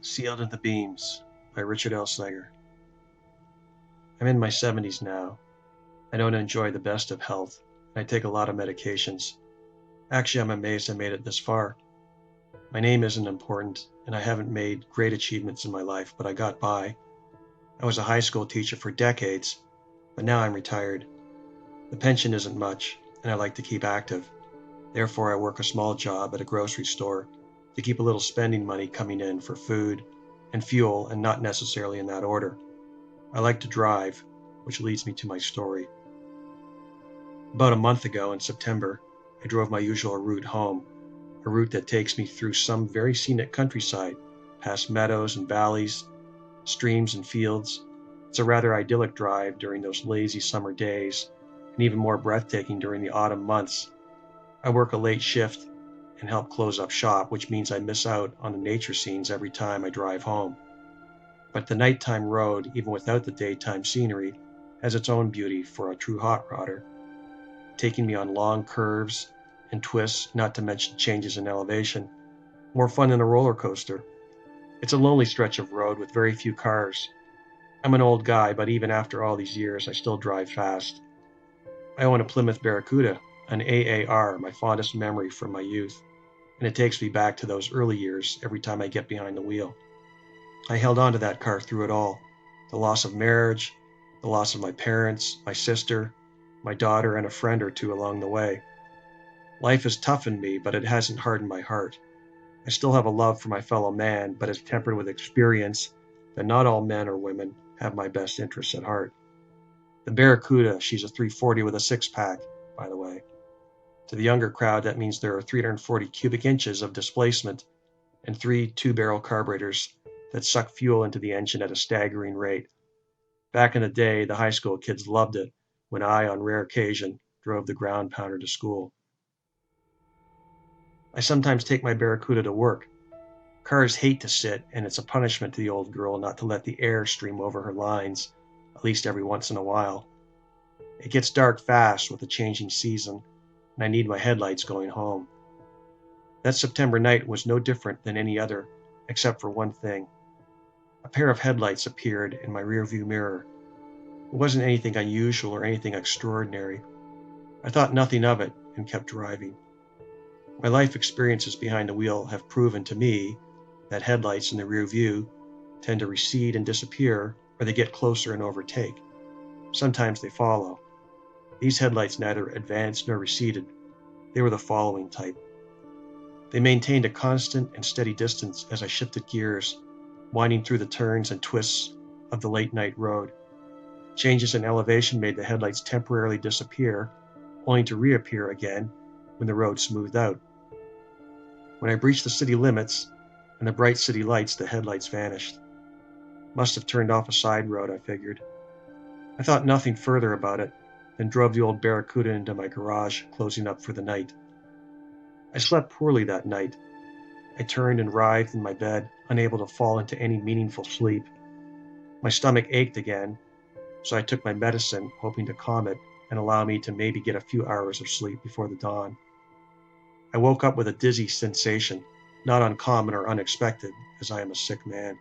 Sealed in the Beams by Richard Elsliger. I'm in my 70s now. I don't enjoy the best of health, and I take a lot of medications. Actually, I'm amazed I made it this far. My name isn't important, and I haven't made great achievements in my life, but I got by. I was a high school teacher for decades, but now I'm retired. The pension isn't much, and I like to keep active. Therefore, I work a small job at a grocery store to keep a little spending money coming in for food and fuel, and not necessarily in that order. I like to drive, which leads me to my story. About a month ago in September, I drove my usual route home, a route that takes me through some very scenic countryside, past meadows and valleys, streams and fields. It's a rather idyllic drive during those lazy summer days, and even more breathtaking during the autumn months. I work a late shift and help close up shop, which means I miss out on the nature scenes every time I drive home. But the nighttime road, even without the daytime scenery, has its own beauty for a true hot rodder, taking me on long curves and twists, not to mention changes in elevation. More fun than a roller coaster. It's a lonely stretch of road with very few cars. I'm an old guy, but even after all these years, I still drive fast. I own a Plymouth Barracuda, an AAR, my fondest memory from my youth, and it takes me back to those early years every time I get behind the wheel. I held on to that car through it all. The loss of marriage, the loss of my parents, my sister, my daughter, and a friend or two along the way. Life has toughened me, but it hasn't hardened my heart. I still have a love for my fellow man, but it's tempered with experience that not all men or women have my best interests at heart. The Barracuda, she's a 340 with a six-pack, by the way. To the younger crowd, that means there are 340 cubic inches of displacement and three two-barrel carburetors that suck fuel into the engine at a staggering rate. Back in the day, the high school kids loved it when I, on rare occasion, drove the ground pounder to school. I sometimes take my Barracuda to work. Cars hate to sit, and it's a punishment to the old girl not to let the air stream over her lines, at least every once in a while. It gets dark fast with the changing season, and I need my headlights going home. That September night was no different than any other, except for one thing. A pair of headlights appeared in my rearview mirror. It wasn't anything unusual or anything extraordinary. I thought nothing of it and kept driving. My life experiences behind the wheel have proven to me that headlights in the rear view tend to recede and disappear, or they get closer and overtake. Sometimes they follow. These headlights neither advanced nor receded. They were the following type. They maintained a constant and steady distance as I shifted gears, winding through the turns and twists of the late night road. Changes in elevation made the headlights temporarily disappear, only to reappear again when the road smoothed out. When I breached the city limits and the bright city lights, the headlights vanished. Must have turned off a side road, I figured. I thought nothing further about it, then drove the old Barracuda into my garage, closing up for the night. I slept poorly that night. I turned and writhed in my bed, unable to fall into any meaningful sleep. My stomach ached again, so I took my medicine, hoping to calm it and allow me to maybe get a few hours of sleep before the dawn. I woke up with a dizzy sensation, not uncommon or unexpected, as I am a sick man.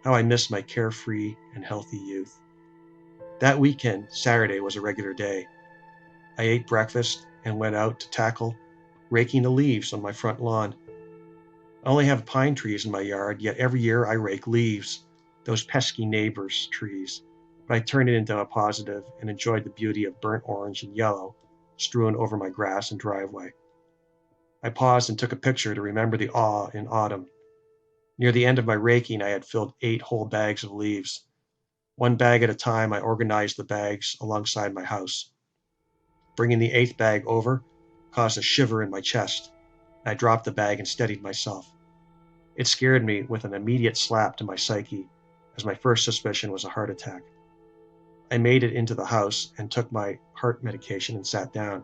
How I miss my carefree and healthy youth. That weekend, Saturday, was a regular day. I ate breakfast and went out to tackle raking the leaves on my front lawn. I only have pine trees in my yard, yet every year I rake leaves, those pesky neighbors' trees. But I turned it into a positive and enjoyed the beauty of burnt orange and yellow strewn over my grass and driveway. I paused and took a picture to remember the awe in autumn. Near the end of my raking, I had filled 8 whole bags of leaves. One bag at a time, I organized the bags alongside my house. Bringing the 8th bag over caused a shiver in my chest. I dropped the bag and steadied myself. It scared me with an immediate slap to my psyche, as my first suspicion was a heart attack. I made it into the house and took my heart medication and sat down.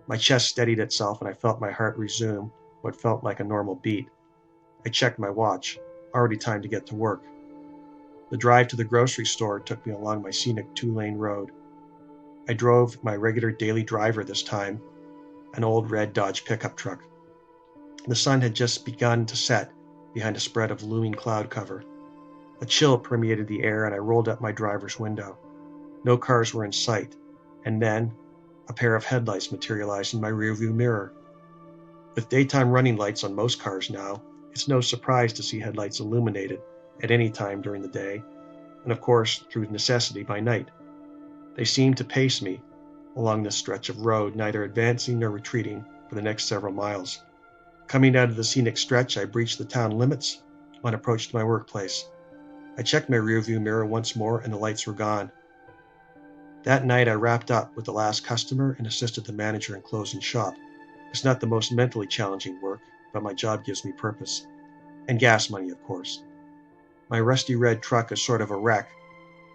My chest steadied itself and I felt my heart resume what felt like a normal beat. I checked my watch, already time to get to work. The drive to the grocery store took me along my scenic 2-lane road. I drove my regular daily driver this time, an old red Dodge pickup truck. The sun had just begun to set, behind a spread of looming cloud cover. A chill permeated the air, and I rolled up my driver's window. No cars were in sight, and then a pair of headlights materialized in my rearview mirror. With daytime running lights on most cars now, it's no surprise to see headlights illuminated at any time during the day, and of course, through necessity, by night. They seemed to pace me along this stretch of road, neither advancing nor retreating for the next several miles. Coming out of the scenic stretch, I breached the town limits and approached my workplace. I checked my rearview mirror once more, and the lights were gone. That night, I wrapped up with the last customer and assisted the manager in closing shop. It's not the most mentally challenging work, but my job gives me purpose. And gas money, of course. My rusty red truck is sort of a wreck,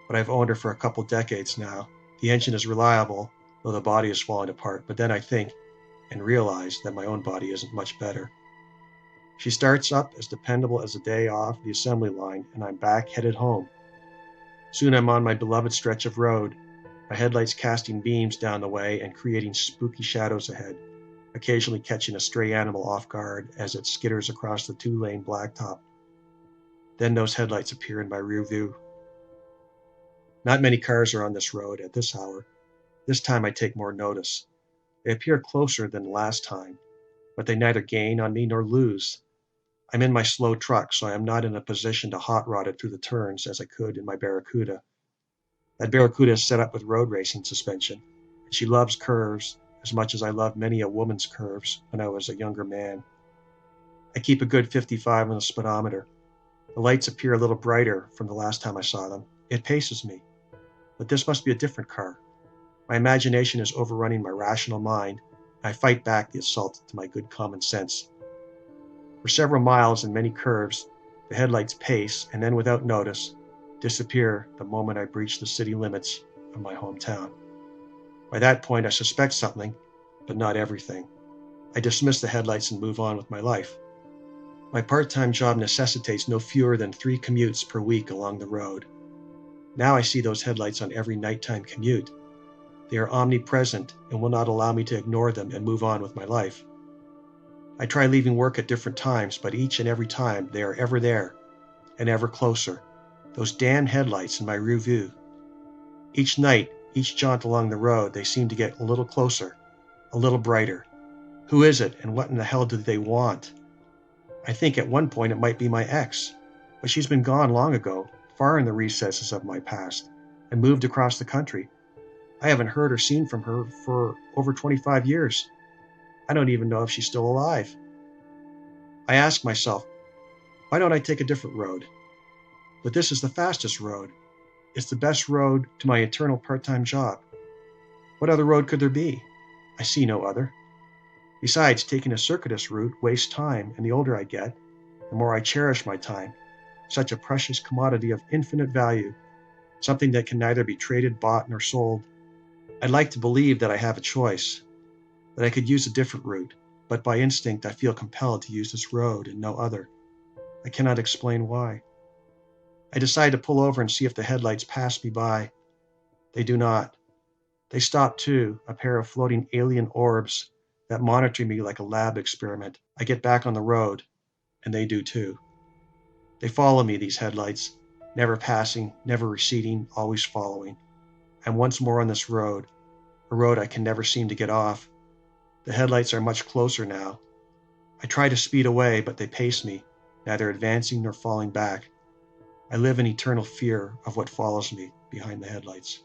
but I've owned her for a couple decades now. The engine is reliable, though the body is falling apart, but then I think and realize that my own body isn't much better. She starts up as dependable as a day off the assembly line, and I'm back headed home. Soon I'm on my beloved stretch of road, my headlights casting beams down the way and creating spooky shadows ahead, occasionally catching a stray animal off guard as it skitters across the two-lane blacktop. Then those headlights appear in my rear view. Not many cars are on this road at this hour. This time I take more notice. They appear closer than last time, but they neither gain on me nor lose. I'm in my slow truck, so I am not in a position to hot rod it through the turns as I could in my Barracuda. That Barracuda is set up with road racing suspension, and she loves curves as much as I loved many a woman's curves when I was a younger man. I keep a good 55 on the speedometer. The lights appear a little brighter from the last time I saw them. It paces me. But this must be a different car. My imagination is overrunning my rational mind, and I fight back the assault to my good common sense. For several miles and many curves, the headlights pace and then, without notice, disappear the moment I breach the city limits of my hometown. By that point, I suspect something, but not everything. I dismiss the headlights and move on with my life. My part-time job necessitates no fewer than 3 commutes per week along the road. Now I see those headlights on every nighttime commute. They are omnipresent and will not allow me to ignore them and move on with my life. I try leaving work at different times, but each and every time they are ever there and ever closer. Those damn headlights in my rear view. Each night, each jaunt along the road, they seem to get a little closer, a little brighter. Who is it, and what in the hell do they want? I think at one point it might be my ex, but she's been gone long ago, far in the recesses of my past, and moved across the country. I haven't heard or seen from her for over 25 years. I don't even know if she's still alive. I ask myself, why don't I take a different road? But this is the fastest road. It's the best road to my eternal part-time job. What other road could there be? I see no other. Besides, taking a circuitous route wastes time, and the older I get, the more I cherish my time. Such a precious commodity of infinite value, something that can neither be traded, bought, nor sold. I'd like to believe that I have a choice, that I could use a different route, but by instinct I feel compelled to use this road and no other. I cannot explain why. I decide to pull over and see if the headlights pass me by. They do not. They stop too, a pair of floating alien orbs that monitor me like a lab experiment. I get back on the road, and they do too. They follow me, these headlights, never passing, never receding, always following. I'm once more on this road, a road I can never seem to get off. The headlights are much closer now. I try to speed away, but they pace me, neither advancing nor falling back. I live in eternal fear of what follows me behind the headlights.